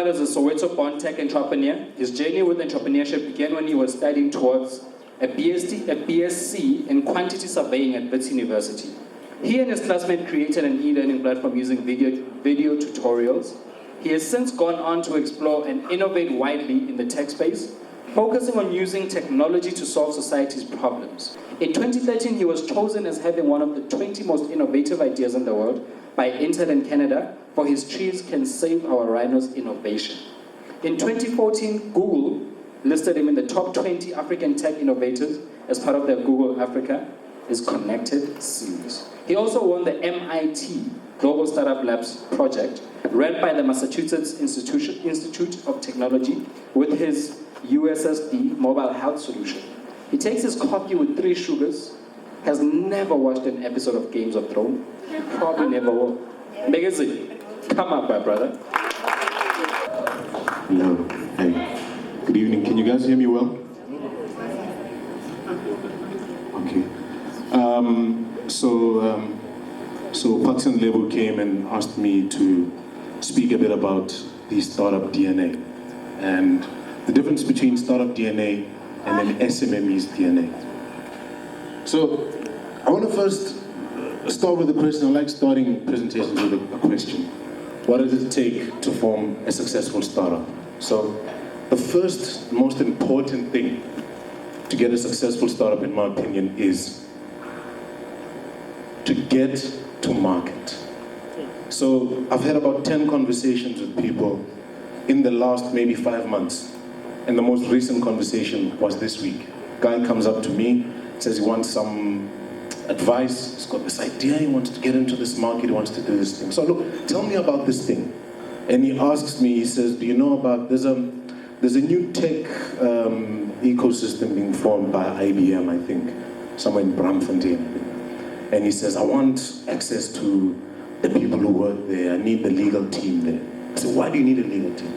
Khumalo is a Soweto-born tech entrepreneur. His journey with entrepreneurship began when he was studying towards a BSc in quantity surveying at Wits University. He and his classmate created an e-learning platform using video tutorials. He has since gone on to explore and innovate widely in the tech space, focusing on using technology to solve society's problems. In 2013, he was chosen as having one of the 20 most innovative ideas in the world by Intel in Canada for his Trees Can Save Our Rhinos innovation. In 2014, Google listed him in the top 20 African tech innovators as part of their Google Africa is Connected series. He also won the MIT Global Startup Labs project, run by the Massachusetts Institute of Technology, with his USSD mobile health solution. He takes his coffee with 3 sugars, has never watched an episode of Games of Thrones, probably never will. Mbekezeli, come up, my brother. Hello, hey, good evening. Can you guys hear me well? Okay. So Pax and Lebo came and asked me to speak a bit about the startup DNA and the difference between startup DNA and then SMME's DNA. So I want to first start with a question. I like starting presentations with a question. What does it take to form a successful startup? So the first most important thing to get a successful startup, in my opinion, is to get to market. So I've had about 10 conversations with people in the last maybe 5 months. And the most recent conversation was this week. Guy comes up to me, says he wants some advice. He's got this idea, he wants to get into this market, he wants to do this thing. So look, tell me about this thing. And he asks me, he says, do you know about, there's a new tech ecosystem being formed by IBM, I think, somewhere in Braamfontein. And he says, I want access to the people who work there, I need the legal team there. I said, why do you need a legal team?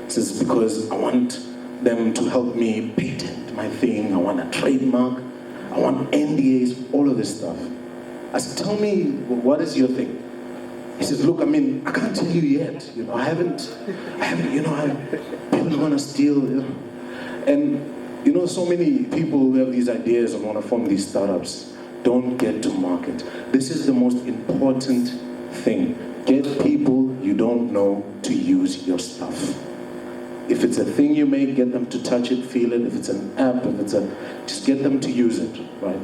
He says, because I want them to help me patent my thing, I want a trademark, I want NDAs, all of this stuff. I said, tell me, what is your thing? He says, look, I mean, I can't tell you yet. You know, I haven't, people want to steal. You know. And, you know, so many people who have these ideas and want to form these startups don't get to market. This is the most important thing. Get people you don't know to use your stuff. If it's a thing you make, get them to touch it, feel it. If it's an app, just get them to use it, right?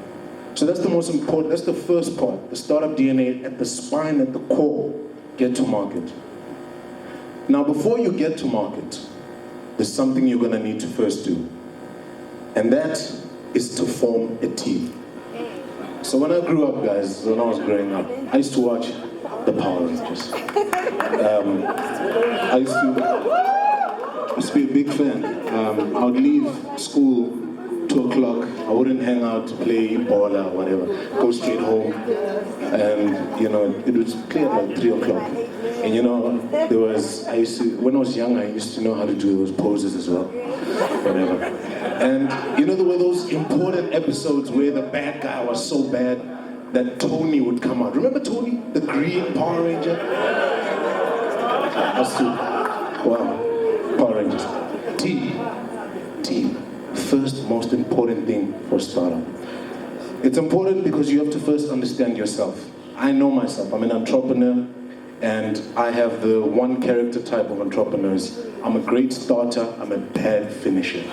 So that's the most important, that's the first part, the startup DNA at the spine, at the core, get to market. Now, before you get to market, there's something you're gonna need to first do. And that is to form a team. So when I grew up, guys, when I was growing up, I used to watch the Power Rangers. I used to be a big fan. I would leave school 2 o'clock. I wouldn't hang out to play ball or whatever. Go straight home. And, you know, it was clear at like 3 o'clock. And, you know, when I was young, I used to know how to do those poses as well. Whatever. And, you know, there were those important episodes where the bad guy was so bad that Tony would come out. Remember Tony? The green Power Ranger? That's too. Wow. Power Rangers. Team. First most important thing for startup. It's important because you have to first understand yourself. I know myself. I'm an entrepreneur and I have the one character type of entrepreneurs. I'm a great starter, I'm a bad finisher.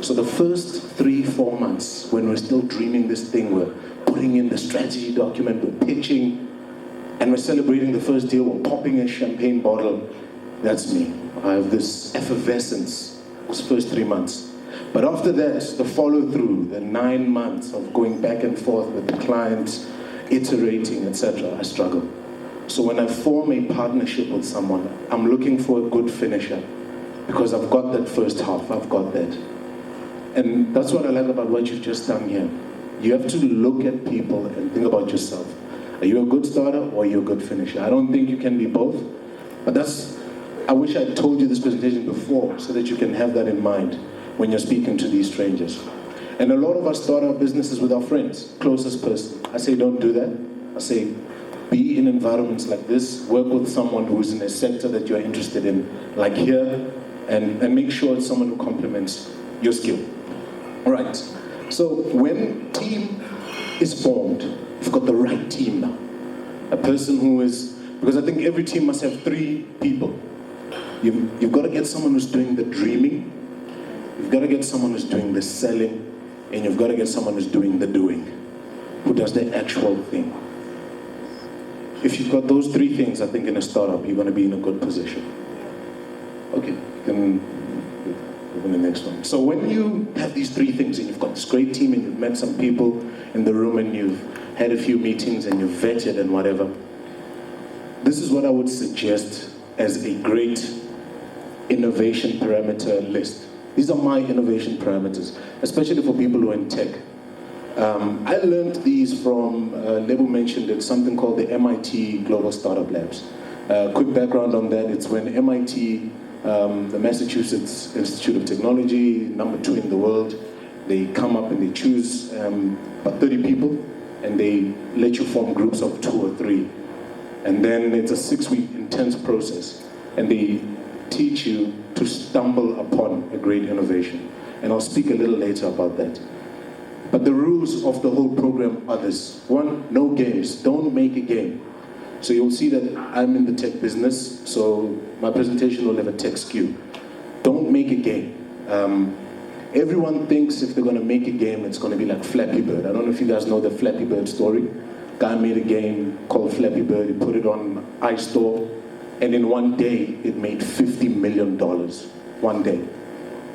So the first 3-4 months when we're still dreaming this thing, we're putting in the strategy document, we're pitching, and we're celebrating the first deal, we're popping a champagne bottle. That's me. I have this effervescence, those first 3 months. But after that, the follow-through, the 9 months of going back and forth with the clients, iterating, etc., I struggle. So when I form a partnership with someone, I'm looking for a good finisher because I've got that first half, I've got that. And that's what I like about what you've just done here. You have to look at people and think about yourself. Are you a good starter or are you a good finisher? I don't think you can be both, but I wish I told you this presentation before so that you can have that in mind when you're speaking to these strangers. And a lot of us start our businesses with our friends, closest person. I say, don't do that. I say, be in environments like this, work with someone who's in a sector that you're interested in, like here, and make sure it's someone who complements your skill. All right, so when team is formed, you've got the right team now. A person who is, because I think every team must have 3 people. You've got to get someone who's doing the dreaming, you've got to get someone who's doing the selling, and you've got to get someone who's doing the doing, who does the actual thing. If you've got those 3 things, I think in a startup, you're going to be in a good position. Okay, you can go to the next one. So when you have these 3 things, and you've got this great team, and you've met some people in the room, and you've had a few meetings, and you've vetted and whatever, this is what I would suggest as a great innovation parameter list. These are my innovation parameters, especially for people who are in tech. I learned these from, Lebu mentioned it, something called the MIT Global Startup Labs. Quick background on that, it's when MIT, the Massachusetts Institute of Technology, #2 in the world, they come up and they choose about 30 people, and they let you form groups of 2 or 3. And then it's a 6-week intense process, and they teach you to stumble upon a great innovation. And I'll speak a little later about that. But the rules of the whole program are this. 1, no games. Don't make a game. So you'll see that I'm in the tech business, so my presentation will have a tech skew. Don't make a game. Everyone thinks if they're going to make a game, it's going to be like Flappy Bird. I don't know if you guys know the Flappy Bird story. Guy made a game called Flappy Bird. He put it on iStore, and in one day, it made $50 million. One day.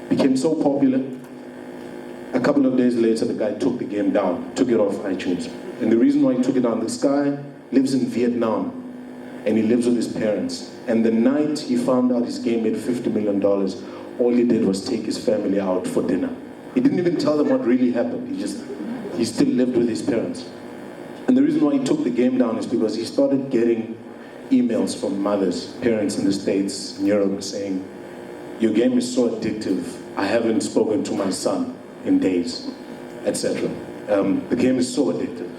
Became so popular. A couple of days later, the guy took the game down, took it off iTunes. And the reason why he took it down, this guy lives in Vietnam, and he lives with his parents. And the night he found out his game made $50 million, all he did was take his family out for dinner. He didn't even tell them what really happened. He still lived with his parents. And the reason why he took the game down is because he started getting emails from mothers, parents in the States, in Europe, saying, your game is so addictive, I haven't spoken to my son in days, etc. The game is so addictive.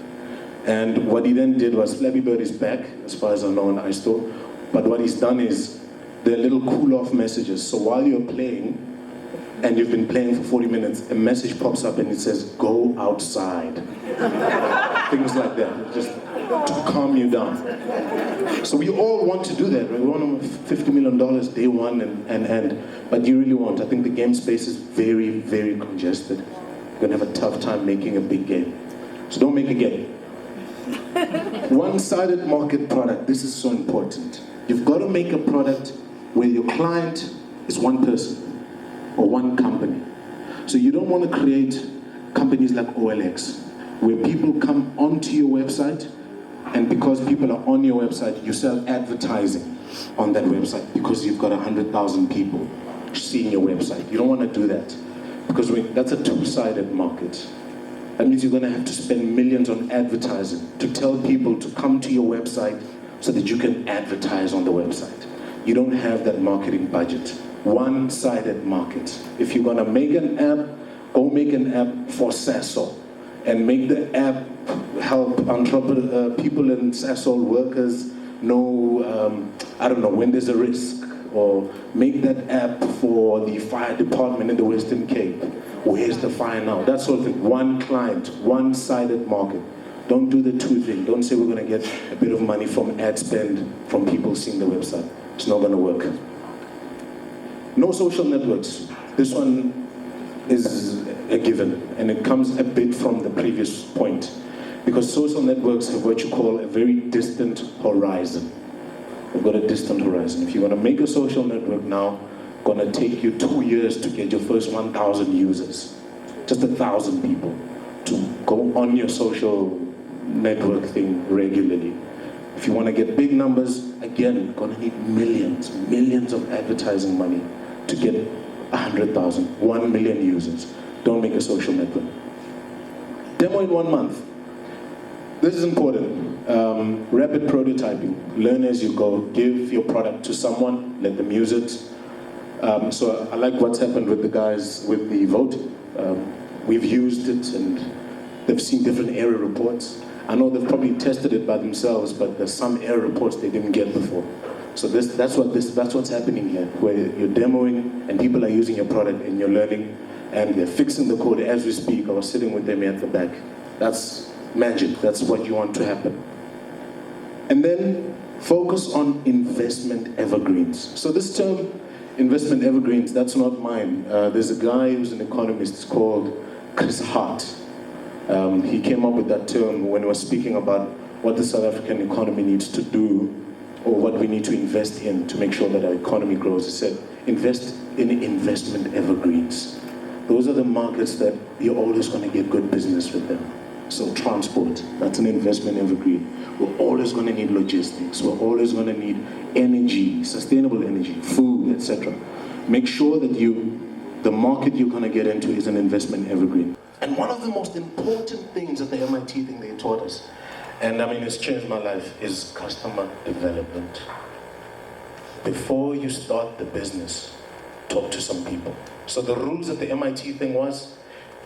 And what he then did was, Flappy Bird is back, as far as I know on iStore, but what he's done is, there are little cool-off messages. So while you're playing, and you've been playing for 40 minutes, a message pops up and it says, go outside. Things like that, just to calm you down. So we all want to do that, right? We want $50 million day one, but you really won't. I think the game space is very, very congested. You're gonna have a tough time making a big game. So don't make a game. One-sided market product, this is so important. You've got to make a product where your client is one person or one company. So you don't want to create companies like OLX, where people come onto your website, and because people are on your website, you sell advertising on that website because you've got 100,000 people seeing your website. You don't want to do that, because that's a two-sided market. That means you're going to have to spend millions on advertising to tell people to come to your website so that you can advertise on the website. You don't have that marketing budget. One-sided market. If you're going to make an app, go make an app for Sasol and make the app help people in Sasol, workers know, I don't know, when there's a risk, or make that app for the fire department in the Western Cape. Where's the fire now? That sort of thing. One client, one-sided market. Don't do the two thing. Don't say we're going to get a bit of money from ad spend from people seeing the website. It's not going to work. No social networks. This one is a given, and it comes a bit from the previous point, because social networks have what you call a very distant horizon. They've got a distant horizon. If you want to make a social network now, it's going to take you 2 years to get your first 1,000 users, just 1,000 people to go on your social network thing regularly. If you want to get big numbers, again, you're going to need millions of advertising money to get 100,000, 1 million users. Don't make a social network. Demo in 1 month. This is important. Rapid prototyping. Learn as you go. Give your product to someone. Let them use it. So I like what's happened with the guys with the voting. We've used it, and they've seen different error reports. I know they've probably tested it by themselves, but there's some error reports they didn't get before. So that's what's happening here, where you're demoing and people are using your product and you're learning and they're fixing the code as we speak. I was sitting with them at the back. That's magic. That's what you want to happen. And then focus on investment evergreens. So this term, investment evergreens, that's not mine. There's a guy who's an economist called Chris Hart. He came up with that term when he was speaking about what the South African economy needs to do, or what we need to invest in to make sure that our economy grows. He said, invest in investment evergreens. Those are the markets that you're always going to get good business with them. So transport, that's an investment evergreen. We're always going to need logistics. We're always going to need energy, sustainable energy, food, etc. Make sure that the market you're going to get into is an investment evergreen. And one of the most important things that the MIT thing they taught us, and I mean it's changed my life, is customer development. Before you start the business, talk to some people. So the rules of the MIT thing was,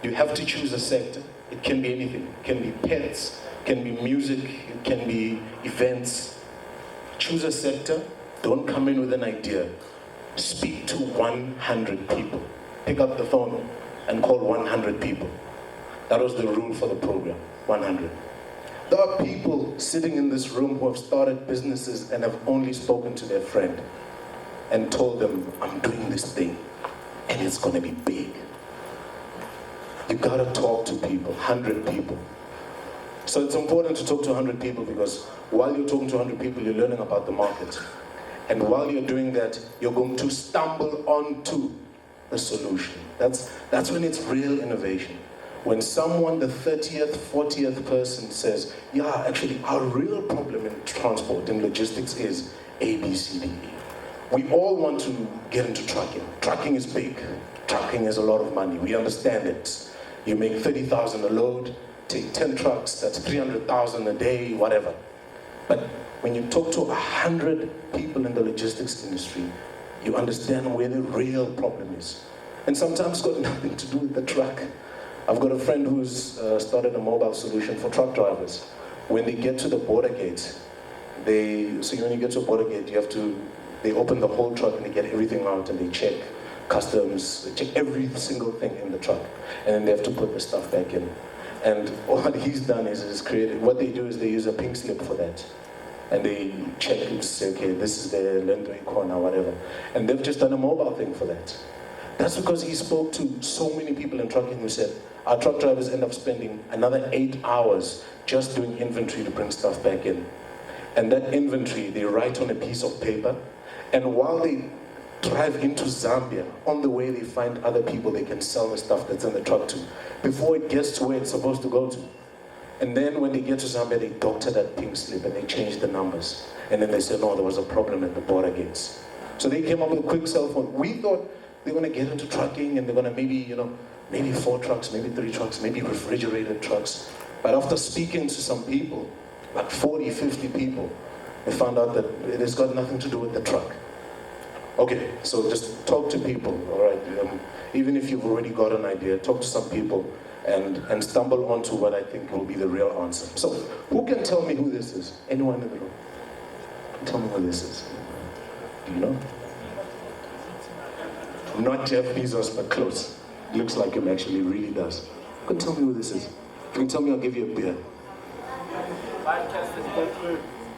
you have to choose a sector. It can be anything. It can be pets, it can be music, it can be events. Choose a sector, don't come in with an idea. Speak to 100 people. Pick up the phone and call 100 people. That was the rule for the program, 100. There are people sitting in this room who have started businesses and have only spoken to their friend and told them, I'm doing this thing and it's going to be big. You got to talk to people, 100 people. So it's important to talk to 100 people because while you're talking to 100 people, you're learning about the market. And while you're doing that, you're going to stumble onto the solution. That's when it's real innovation. When someone, the 30th, 40th person says, yeah, actually our real problem in transport and logistics is A, B, C, D, E. We all want to get into trucking. Trucking is big. Trucking is a lot of money. We understand it. You make 30,000 a load, take 10 trucks, that's 300,000 a day, whatever. But when you talk to 100 people in the logistics industry, you understand where the real problem is. And sometimes it's got nothing to do with the truck. I've got a friend who's started a mobile solution for truck drivers. When they get to the border gate, when you get to a border gate, they open the whole truck and they get everything out and they check customs, they check every single thing in the truck. And then they have to put the stuff back in. And what he's done is created, what they do is they use a pink slip for that. And they check and say, okay, this is the Lendway corner, whatever. And they've just done a mobile thing for that. That's because he spoke to so many people in trucking who said, our truck drivers end up spending another 8 hours just doing inventory to bring stuff back in. And that inventory, they write on a piece of paper. And while they drive into Zambia, on the way they find other people they can sell the stuff that's in the truck to, before it gets to where it's supposed to go to. And then when they get to Zambia, they doctor that pink slip and they change the numbers. And then they say, no, there was a problem at the border gates. So they came up with a quick cell phone. We thought they're going to get into trucking and they're going to maybe 4 trucks, maybe 3 trucks, maybe refrigerated trucks. But after speaking to some people, like 40, 50 people, they found out that it has got nothing to do with the truck. Okay, so just talk to people, all right? Even if you've already got an idea, talk to some people and stumble onto what I think will be the real answer. So, who can tell me who this is? Anyone in the room? Tell me who this is. Do you know? Not Jeff Bezos, but close. Looks like him actually, really does. You can tell me who this is. If you can tell me, I'll give you a beer.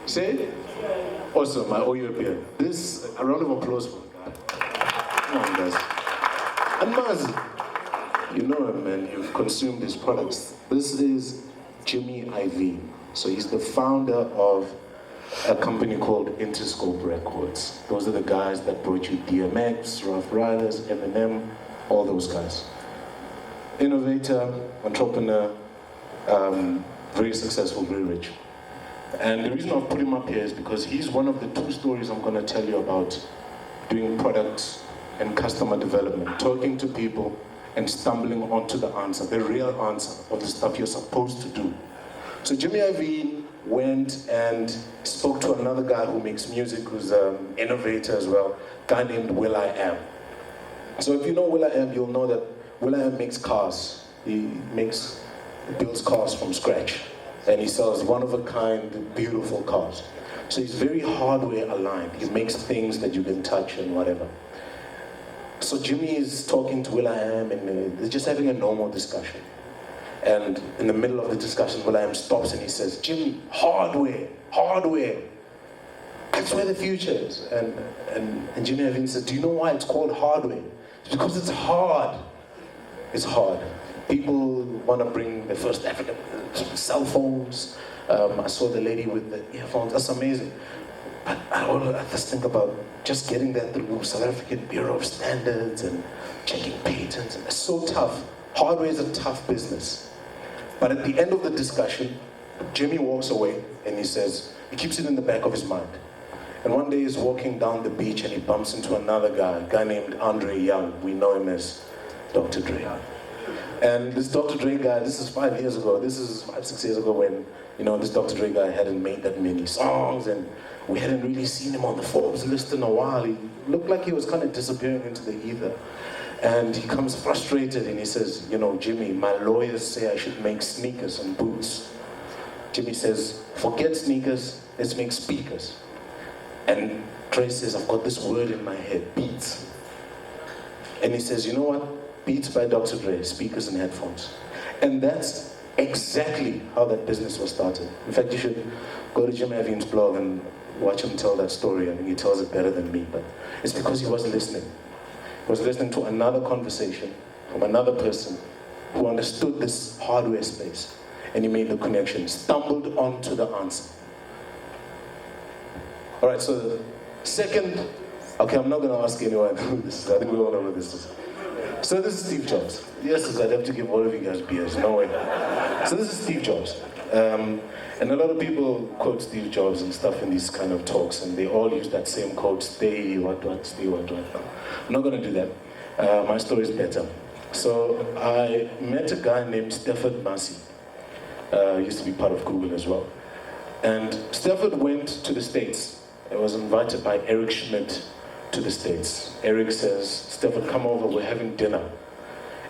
Say? Awesome, I owe you a beer. A round of applause for the guy. Come on, guys. And Maz, you know him, man. You've consumed his products. This is Jimmy Iovine. So he's the founder of a company called Interscope Records. Those are the guys that brought you DMX, Rough Riders, Eminem, all those guys. Innovator, entrepreneur, very successful, very rich. And the reason I've put him up here is because he's one of the 2 stories I'm going to tell you about doing products and customer development, talking to people and stumbling onto the answer, the real answer of the stuff you're supposed to do. So Jimmy Iovine went and spoke to another guy who makes music, who's an innovator as well, a guy named will.i.am. So if you know will.i.am, you'll know that will.i.am makes cars. He builds cars from scratch. and he sells one-of-a-kind, beautiful cars. So he's very hardware aligned. He makes things that you can touch and whatever. So Jimmy is talking to will.i.am, and they're just having a normal discussion. And in the middle of the discussion, will.i.am stops and he says, "Jimmy, hardware, hardware. That's where the future is." And Jimmy Iovine says, "Do you know why it's called hardware? It's because it's hard. It's hard. People want to bring the first African cell phones. I saw the lady with the earphones. That's amazing. But I just think about just getting that through South African Bureau of Standards and checking patents. It's so tough. Hardware is a tough business." But at the end of the discussion, Jimmy walks away and he says, he keeps it in the back of his mind. And one day he's walking down the beach and he bumps into another guy, a guy named Andre Young. We know him as Dr. Dre. And this Dr. Dre guy, this is 5 years ago. This is 5-6 years ago when, this Dr. Dre guy hadn't made that many songs and we hadn't really seen him on the Forbes list in a while. He looked like he was kind of disappearing into the ether. And he comes frustrated and he says, "Jimmy, my lawyers say I should make sneakers and boots." Jimmy says, "Forget sneakers, let's make speakers." And Dre says, "I've got this word in my head, beats." And he says, "You know what? Beats by Dr. Dre, speakers and headphones." And that's exactly how that business was started. In fact, you should go to Jim Iovine's blog and watch him tell that story. I mean, he tells it better than me, but it's because he was listening. He was listening to another conversation from another person who understood this hardware space, and he made the connection, stumbled onto the answer. All right, so the second, okay, I'm not going to ask anyone who this is. I think we all know who this is. So this is Steve Jobs. Yes, I'd have to give all of you guys beers, no way. So this is Steve Jobs. And a lot of people quote Steve Jobs and stuff in these kind of talks, and they all use that same quote, stay what, stay what. I'm not going to do that. My story is better. So I met a guy named Stafford Massey. Used to be part of Google as well. And Stafford went to the States. He was invited by Eric Schmidt to the States. Eric says, "Stafford, come over, we're having dinner."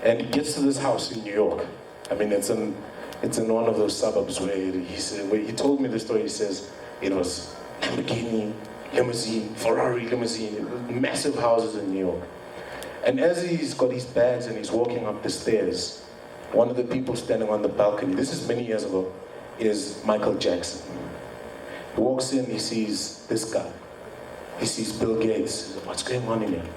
And he gets to this house in New York. I mean, it's in one of those suburbs where he told me the story. He says it was Lamborghini, limousine, Ferrari limousine, massive houses in New York. And as he's got his bags and he's walking up the stairs, one of the people standing on the balcony, this is many years ago, is Michael Jackson. He walks in, he sees this guy. He sees Bill Gates. He says, "What's going on in here?"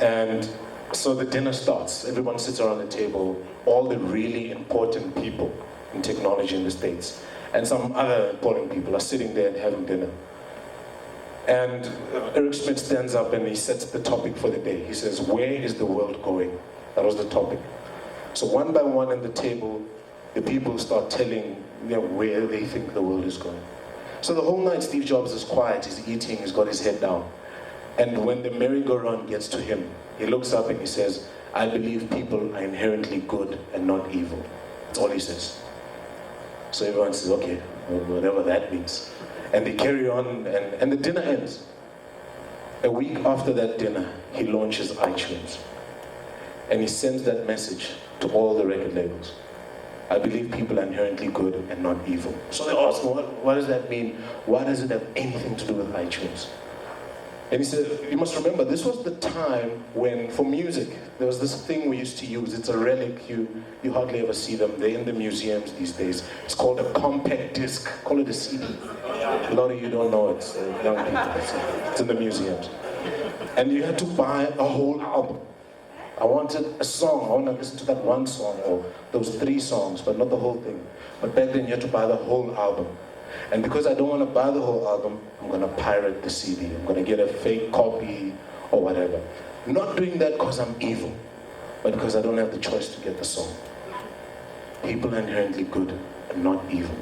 And so the dinner starts. Everyone sits around the table, all the really important people in technology in the States. And some other important people are sitting there and having dinner. And Eric Schmidt stands up and he sets the topic for the day. He says, "Where is the world going?" That was the topic. So one by one at the table, the people start telling where they think the world is going. So the whole night Steve Jobs is quiet, he's eating, he's got his head down. And when the merry-go-round gets to him, he looks up and he says, "I believe people are inherently good and not evil." That's all he says. So everyone says, "Okay, whatever that means." And they carry on, and the dinner ends. A week after that dinner, he launches iTunes. And he sends that message to all the record labels. "I believe people are inherently good and not evil." So they ask him, what does that mean? Why does it have anything to do with iTunes? And he said, you must remember, this was the time when, for music, there was this thing we used to use. It's a relic. You hardly ever see them. They're in the museums these days. It's called a compact disc. Call it a CD. A lot of you don't know it, young people. It's in the museums. And you had to buy a whole album. I wanted a song. I want to listen to that one song or those 3 songs, but not the whole thing. But back then, you had to buy the whole album. And because I don't want to buy the whole album, I'm going to pirate the CD. I'm going to get a fake copy or whatever. Not doing that because I'm evil, but because I don't have the choice to get the song. People are inherently good and not evil.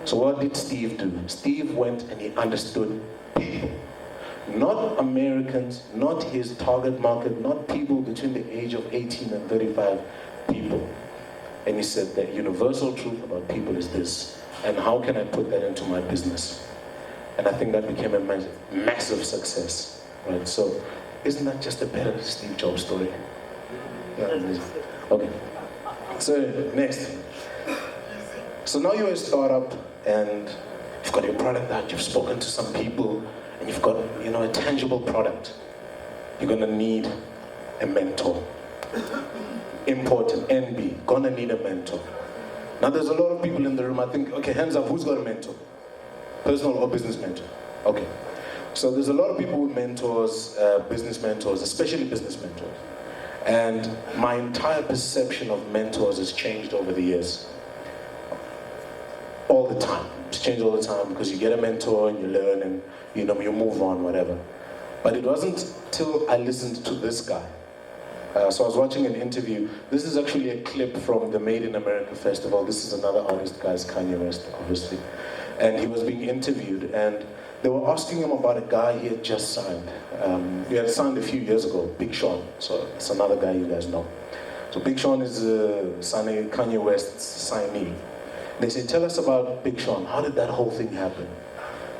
So what did Steve do? Steve went and he understood people. Not Americans, not his target market, not people between the age of 18 and 35, people. And he said the universal truth about people is this. And how can I put that into my business? And I think that became a massive success, right? So, isn't that just a better Steve Jobs story? Yeah, okay. So, next. So now you're a startup and you've got your product out, you've spoken to some people, and you've got, a tangible product. You're gonna need a mentor. Important, NB, gonna need a mentor. Now there's a lot of people in the room, I think, okay, hands up, who's got a mentor? Personal or business mentor? Okay. So there's a lot of people with mentors, business mentors, especially business mentors. And my entire perception of mentors has changed over the years. All the time. It's changed all the time because you get a mentor and you learn and you move on, whatever. But it wasn't till I listened to this guy. So I was watching an interview. This is actually a clip from the Made in America festival. This is another artist, guys, Kanye West, obviously. And he was being interviewed and they were asking him about a guy he had just signed. He had signed a few years ago, Big Sean. So it's another guy you guys know. So Big Sean is Kanye West's signee. They say, tell us about Big Sean. How did that whole thing happen?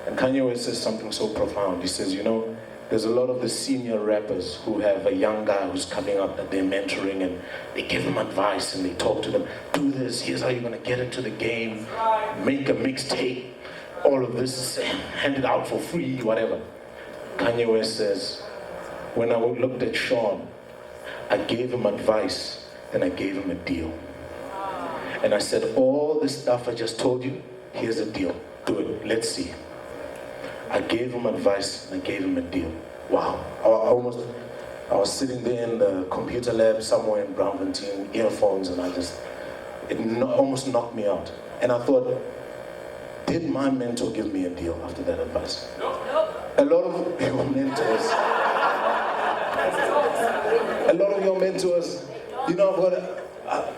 And Kanye West says something so profound. He says, there's a lot of the senior rappers who have a young guy who's coming up that they're mentoring and they give them advice and they talk to them, do this, here's how you're gonna get into the game, make a mixtape, all of this, hand it out for free, whatever. Kanye West says, when I looked at Sean, I gave him advice and I gave him a deal. And I said, all this stuff I just told you, here's a deal, do it, let's see. I gave him advice and I gave him a deal. Wow, I was sitting there in the computer lab somewhere in Braamfontein, earphones, and it almost knocked me out. And I thought, did my mentor give me a deal after that advice? A lot of your mentors,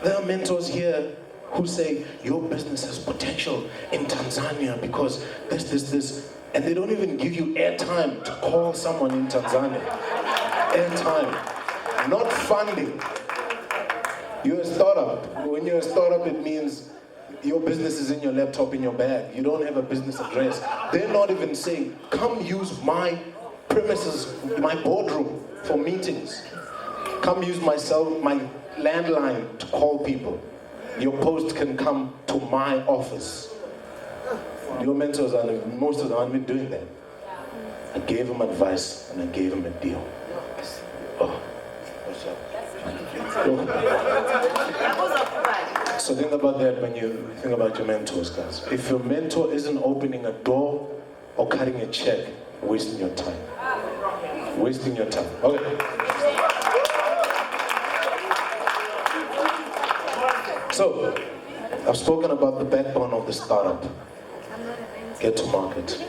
there are mentors here who say, your business has potential in Tanzania because this. And they don't even give you airtime to call someone in Tanzania. Airtime, not funding. You're a startup. When you're a startup, it means your business is in your laptop, in your bag. You don't have a business address. They're not even saying, come use my premises, my boardroom for meetings. Come use my landline to call people. Your post can come to my office. Your mentors, most of them aren't even doing that. I gave him advice and I gave him a deal. Oh, what's up? So think about that when you think about your mentors, guys. If your mentor isn't opening a door or cutting a check, wasting your time. Wasting your time. Okay. So, I've spoken about the backbone of the startup. Get to market.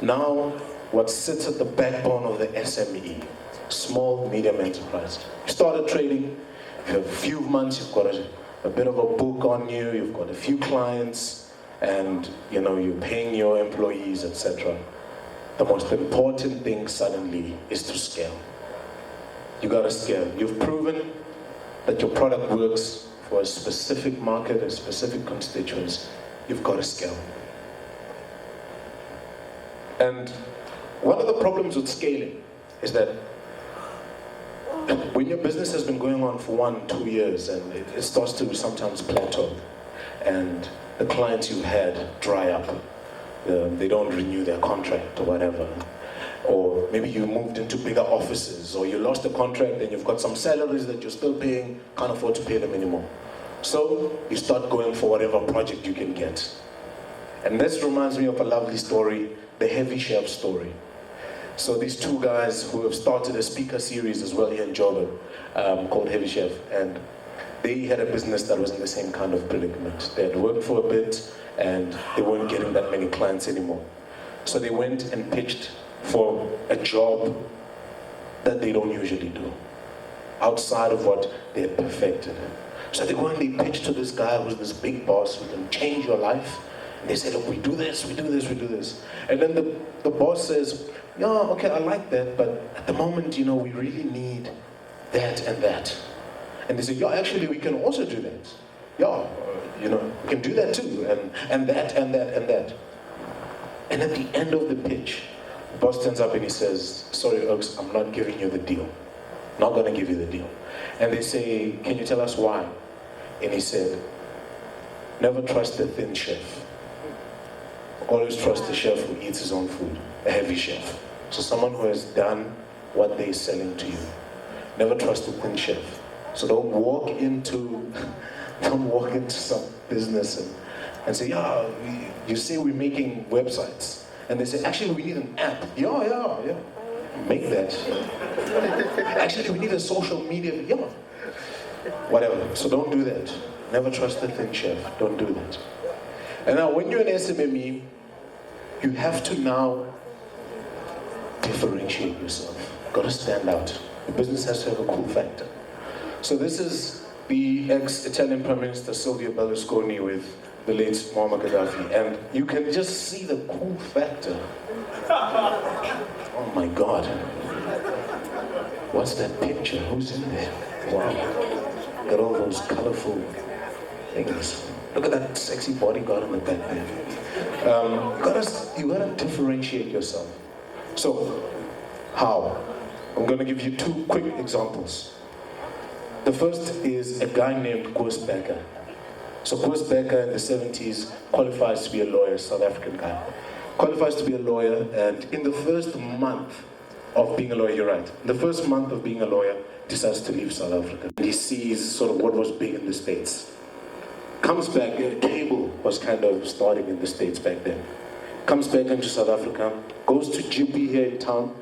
Now, what sits at the backbone of the SME, small, medium enterprise. You started trading, you have a few months, you've got a bit of a book on you, you've got a few clients, and you're paying your employees, etc. The most important thing suddenly is to scale. You gotta scale. You've proven that your product works for a specific market, a specific constituents. You've got to scale. And one of the problems with scaling is that when your business has been going on for 1-2 years and it starts to sometimes plateau and the clients you had dry up, they don't renew their contract or whatever, or maybe you moved into bigger offices or you lost a contract and you've got some salaries that you're still paying, can't afford to pay them anymore. So you start going for whatever project you can get. And this reminds me of a lovely story, the Heavy Chef story. So these two guys who have started a speaker series as well here in Joburg called Heavy Chef, and they had a business that was in the same kind of predicament. They had worked for a bit and they weren't getting that many clients anymore. So they went and pitched for a job that they don't usually do, outside of what they had perfected. So they go and they pitch to this guy who's this big boss who can change your life. And they say, look, we do this, we do this, we do this. And then the boss says, yeah, okay, I like that, but at the moment, we really need that and that. And they say, yeah, actually, we can also do that. Yeah, we can do that too, and that, and that, and that. And at the end of the pitch, the boss turns up and he says, sorry, Oaks, I'm not giving you the deal. Not gonna give you the deal. And they say, can you tell us why? And he said, Never trust the thin chef. Always trust the chef who eats his own food, a heavy chef. So someone who has done what they're selling to you. Never trust the thin chef. So don't walk into some business and say, yeah, you say we're making websites. And they say, actually we need an app. Yeah. Make that. Actually we need a social media, yeah. Whatever. So don't do that. Never trust the thin chef. Don't do that. And now when you're an SMME, you have to now differentiate yourself. You've got to stand out. The business has to have a cool factor. So this is the ex-Italian Prime Minister Silvio Berlusconi with the late Muammar Gaddafi. And you can just see the cool factor. Oh my God. What's that picture? Who's in there? Wow. Got all those colorful things. Look at that sexy bodyguard in the back there. You gotta differentiate yourself. So, how? I'm gonna give you two quick examples. The first is a guy named Koos Becker. So Koos Becker in the 70s qualifies to be a lawyer, South African guy. Qualifies to be a lawyer, and in the first month of being a lawyer, you're right, in the first month of being a lawyer, decides to leave South Africa. He sees sort of what was big in the States. Comes back, cable was kind of starting in the States back then. Comes back into South Africa, goes to GP here in town,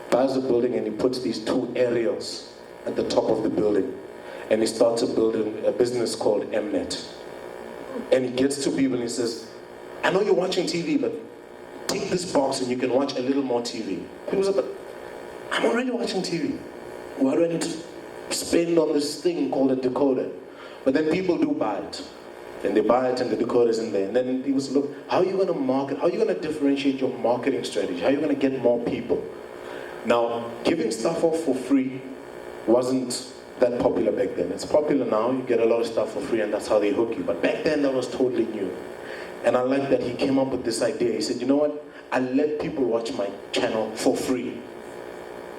buys a building and he puts these two aerials at the top of the building. And he starts a business called Mnet. And he gets to people and he says, I know you're watching TV, but take this box and you can watch a little more TV. People say, but I'm already watching TV. Why do I need to spend on this thing called a decoder? But then people do buy it. And they buy it and the decoder's in there. And then people say, look, how are you going to market? How are you going to differentiate your marketing strategy? How are you going to get more people? Now, giving stuff off for free wasn't that popular back then. It's popular now. You get a lot of stuff for free and that's how they hook you. But back then, that was totally new. And I like that he came up with this idea. He said, you know what? I let people watch my channel for free.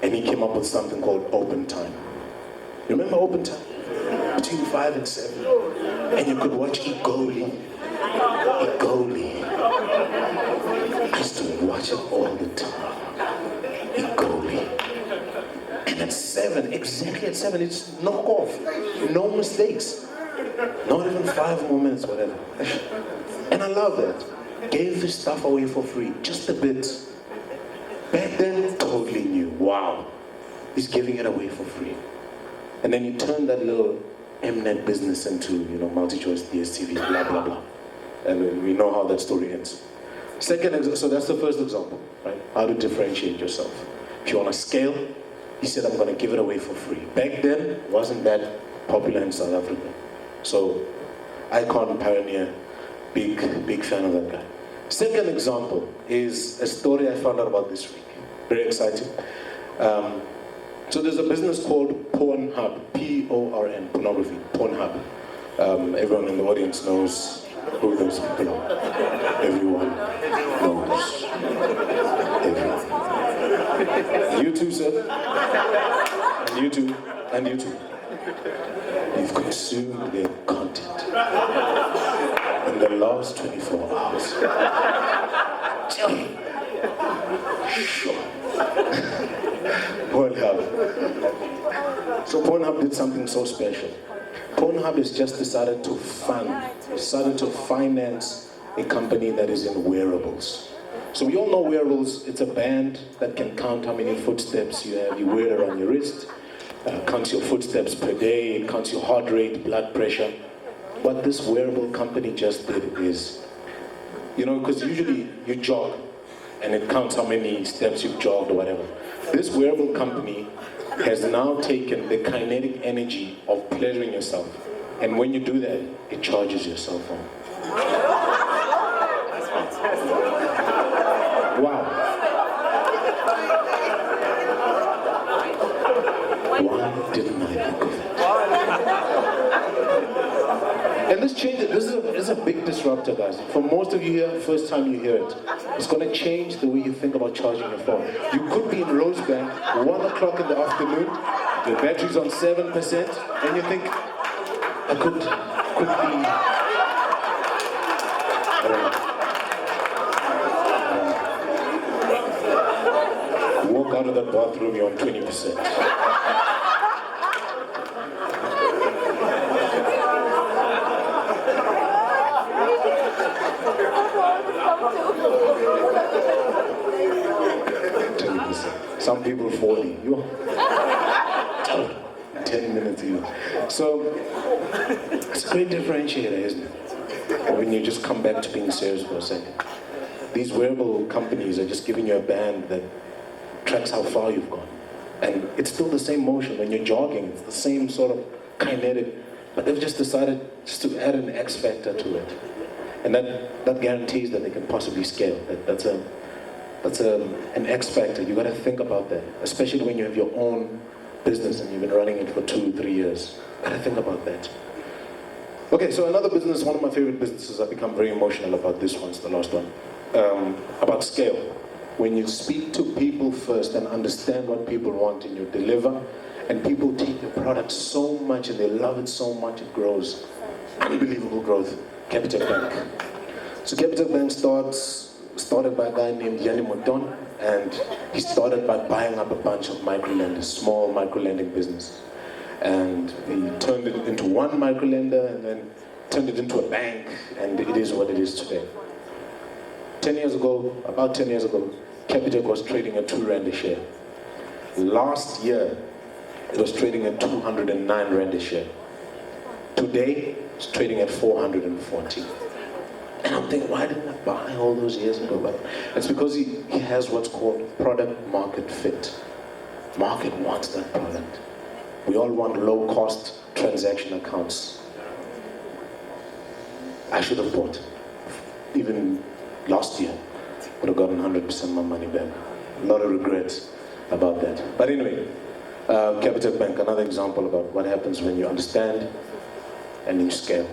And he came up with something called Open Time. You remember Open Time? Between 5 and 7. And you could watch Igoli. I used to watch it all the time. Igoli. And at 7, exactly at 7, it's knock off. No mistakes. Not even 5 more minutes, whatever. And I love that. Gave this stuff away for free, just a bit. Back then, totally new. Wow. He's giving it away for free. And then you turn that little Mnet business into, multi-choice DSTV, blah, blah, blah. And we know how that story ends. So that's the first example, right? How to differentiate yourself. If you want to scale, he said, I'm going to give it away for free. Back then, wasn't that popular in South Africa. So, icon, pioneer, big fan of that guy. Second example is a story I found out about this week. Very exciting. So there's a business called Pornhub, P-O-R-N, pornography, Pornhub. Everyone in the audience knows who those people are. Everyone knows. Everyone. You too, sir. And you too. And you too. You've consumed their content in the last 24 hours. Sure. Pornhub. So Pornhub did something so special. Pornhub has just decided to finance a company that is in wearables. So we all know wearables. It's a band that can count how many footsteps you have. You wear it around your wrist. Counts your footsteps per day. It counts your heart rate, blood pressure. What this wearable company just did is, because usually you jog and it counts how many steps you've jogged or whatever. This wearable company has now taken the kinetic energy of pleasuring yourself, and when you do that, it charges your cell phone. Wow. Why didn't I think of that? And this changes. This is a big disruptor, guys. For most of you here, first time you hear it. It's going to change the way you think about charging your phone. You could be in Rosebank, 1 o'clock in the afternoon, the battery's on 7%, and you think, I could be out of that bathroom, you're on 20%. Some people 40. You 10 minutes even. So it's a great differentiator, isn't it? When you just come back to being serious for a second. These wearable companies are just giving you a band that tracks how far you've gone. And it's still the same motion. When you're jogging, it's the same sort of kinetic, but they've just decided just to add an X factor to it. And that guarantees that they can possibly scale. That's an X factor. You got to think about that, especially when you have your own business and you've been running it for 2-3 years. You got to think about that. Okay, so another business, one of my favorite businesses, I've become very emotional about this one, it's the last one, about scale. When you speak to people first and understand what people want and you deliver, and people take your product so much and they love it so much, it grows. Unbelievable growth. Capitec Bank. So Capitec Bank started by a guy named Yanni Moton, and he started by buying up a bunch of microlenders, small microlending business. And he turned it into one microlender and then turned it into a bank, and it is what it is today. 10 years ago, about 10 years ago, Capitec was trading at 2 Rand a share. Last year, it was trading at 209 Rand a share. Today, it's trading at 440. And I'm thinking, why didn't I buy all those years ago? But it's because he has what's called product market fit. Market wants that product. We all want low-cost transaction accounts. I should have bought. Even last year, would have gotten 100% of my money back. A lot of regrets about that. But anyway, Capitec Bank, another example about what happens when you understand and you scale.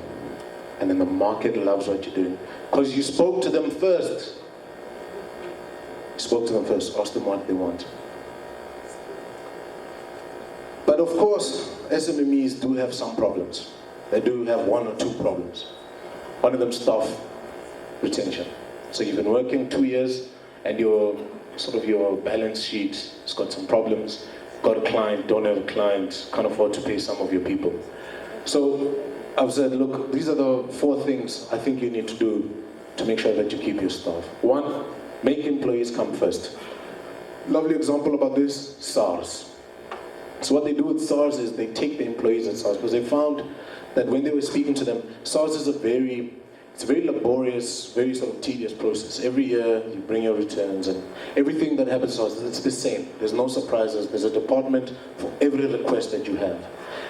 And then the market loves what you're doing. Because you spoke to them first. You spoke to them first, asked them what they want. But of course, SMMEs do have some problems. They do have 1 or 2 problems. One of them, staff retention. So you've been working 2 years and your balance sheet has got some problems. Got a client, don't have a client, can't afford to pay some of your people. So I've said, look, these are the 4 things I think you need to do to make sure that you keep your staff. 1, make employees come first. Lovely example about this, SARS. So what they do with SARS is they take the employees at SARS because they found that when they were speaking to them, SARS is a very laborious, very sort of tedious process. Every year you bring your returns and everything that happens to SARS, it's the same. There's no surprises. There's a department for every request that you have.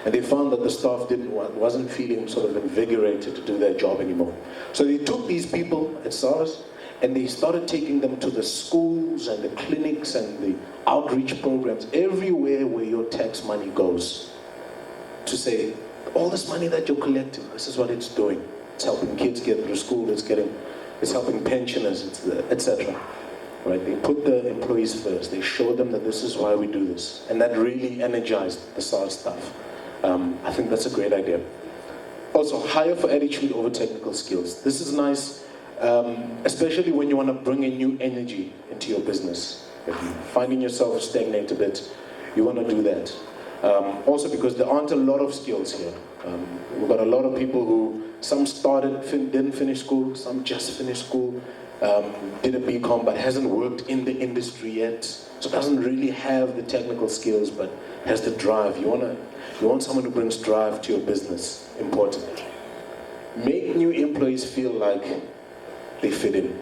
And they found that the staff wasn't feeling sort of invigorated to do their job anymore. So they took these people at SARS and they started taking them to the schools and the clinics and the outreach programs, everywhere where your tax money goes, to say, all this money that you're collecting, this is what it's doing. It's helping kids get through school, it's helping pensioners, etc. Right? They put the employees first. They showed them that this is why we do this. And that really energized the SARS staff. I think that's a great idea. Also, hire for attitude over technical skills. This is nice, especially when you want to bring a new energy into your business. If you're finding yourself stagnant a bit, you want to do that. Also because there aren't a lot of skills here. We've got a lot of people who, some started, didn't finish school, some just finished school, did a BCom but hasn't worked in the industry yet, so doesn't really have the technical skills but has the drive. You want someone who brings drive to your business, important. Make new employees feel like they fit in.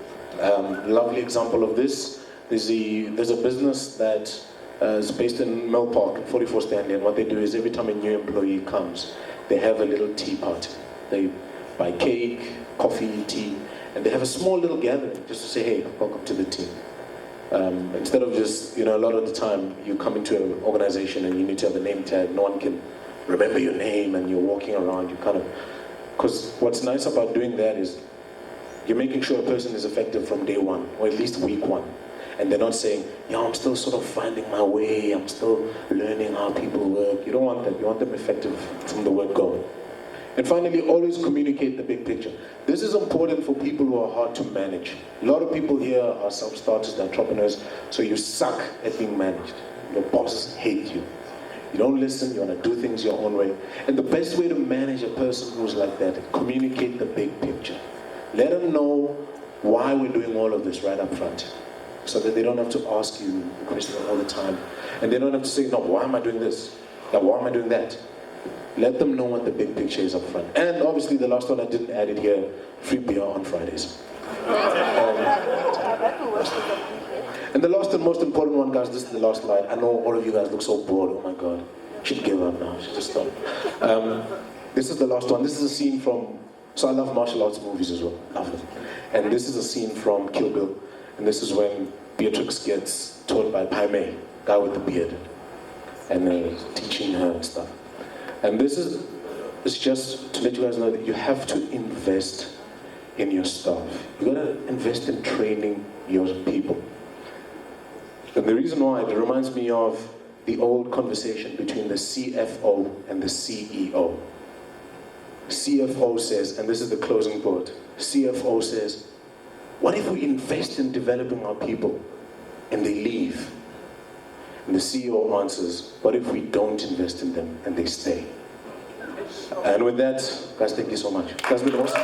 Lovely example of this, there's a business that is based in Mill Park, 44 Stanley, and what they do is every time a new employee comes, they have a little tea party. They buy cake, coffee, tea, and they have a small little gathering just to say, hey, welcome to the team. Instead of just, a lot of the time you come into an organization and you need to have a name tag, no one can remember your name and you're walking around, because what's nice about doing that is you're making sure a person is effective from day 1, or at least week 1. And they're not saying, I'm still sort of finding my way, I'm still learning how people work. You don't want that. You want them effective from the word go. And finally, always communicate the big picture. This is important for people who are hard to manage. A lot of people here are self-starters, entrepreneurs, so you suck at being managed. Your bosses hate you. You don't listen, you want to do things your own way. And the best way to manage a person who's like that, communicate the big picture. Let them know why we're doing all of this right up front, so that they don't have to ask you the question all the time. And they don't have to say, no, why am I doing this? Now, why am I doing that? Let them know what the big picture is up front. And obviously the last one, I didn't add it here, free beer on Fridays. And the last and most important one, guys, this is the last slide. I know all of you guys look so bored, oh my God. Should give up now, should just stop. This is the last one. This is a scene from, so I love martial arts movies as well, love them. And this is a scene from Kill Bill. And this is when Beatrix gets taught by Pai Mei, guy with the beard, and teaching her and stuff. And this is, it's just to let you guys know that you have to invest in your staff. You gotta invest in training your people. And the reason why, it reminds me of the old conversation between the CFO and the CEO. CFO says, and this is the closing quote, CFO says, what if we invest in developing our people and they leave? And the CEO answers, what if we don't invest in them and they stay? And with that, guys, thank you so much. That's been awesome.